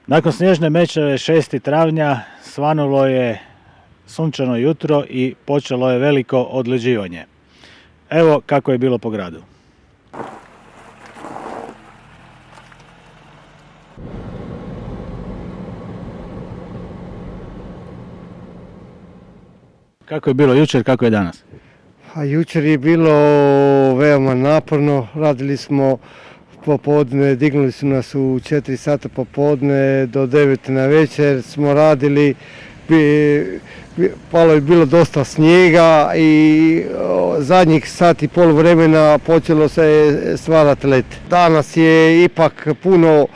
Nakon snježne mećave 6. travnja svanulo je sunčano jutro i počelo je veliko odleđivanje. Evo kako je bilo po gradu. Kako je bilo jučer, kako je danas? A jučer je bilo veoma naporno, radili smo popodne, dignuli su nas u 4 sata popodne, do 9 na večer smo radili, palo je bilo dosta snijega i zadnjih sat i pol vremena počelo se stvarati led. Danas je ipak puno,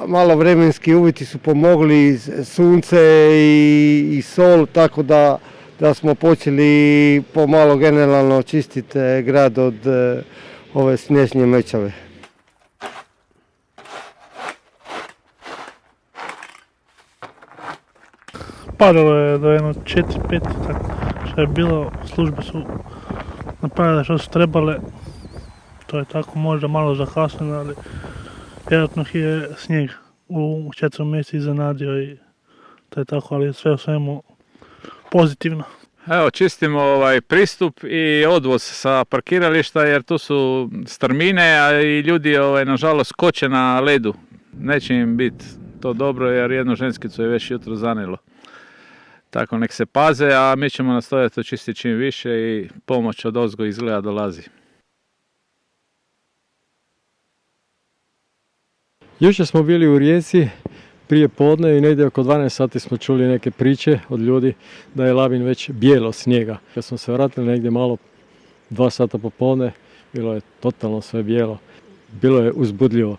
malo vremenski uvjeti su pomogli, sunce i sol, tako da smo počeli pomalo generalno čistiti grad od ove snježne mećave. Padalo je do jedno 4-5, tako što je bilo, službe su napravile što su trebale, to je tako možda malo zakasneno, ali vjerojatno je snijeg u 4. mjesecu iznenadio i to je tako, ali sve u svemu pozitivno. Evo, čistimo pristup i odvoz sa parkirališta jer tu su strmine, a i ljudi nažalost koče na ledu. Neće im biti to dobro jer jednu ženskicu je već jutro zanijelo. Tako nek se paze, a mi ćemo nastojati to čistiti čim više i pomoć od ozgo izgleda dolazi. Jučer smo bili u Rijeci prije podne i negdje oko 12 sati smo čuli neke priče od ljudi da je Labin već bijelo snijega. Kad smo se vratili negdje malo 2 sata popodne, bilo je totalno sve bijelo. Bilo je uzbudljivo.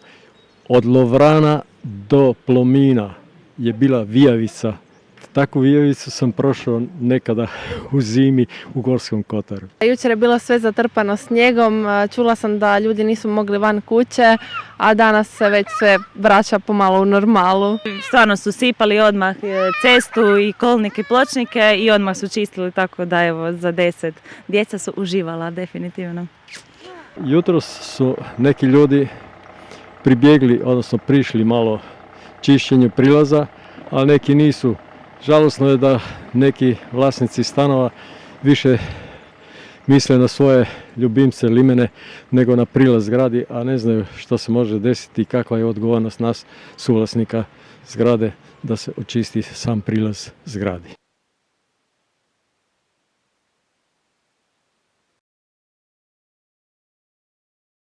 Od Lovrana do Plomina je bila vijavica. Takvu vijavicu sam prošao nekada u zimi u Gorskom kotaru. Jučer je bilo sve zatrpano snijegom, čula sam da ljudi nisu mogli van kuće, a danas se već sve vraća pomalo u normalu. Stvarno su sipali odmah cestu i kolnike i pločnike i odmah su čistili, tako da evo za 10 djeca su uživala definitivno. Jutros su neki ljudi pribjegli, odnosno prišli malo čišćenju prilaza, ali neki nisu. Žalosno je da neki vlasnici stanova više misle na svoje ljubimce limene nego na prilaz zgradi, a ne znaju što se može desiti i kakva je odgovornost nas, suvlasnika zgrade, da se očisti sam prilaz zgradi.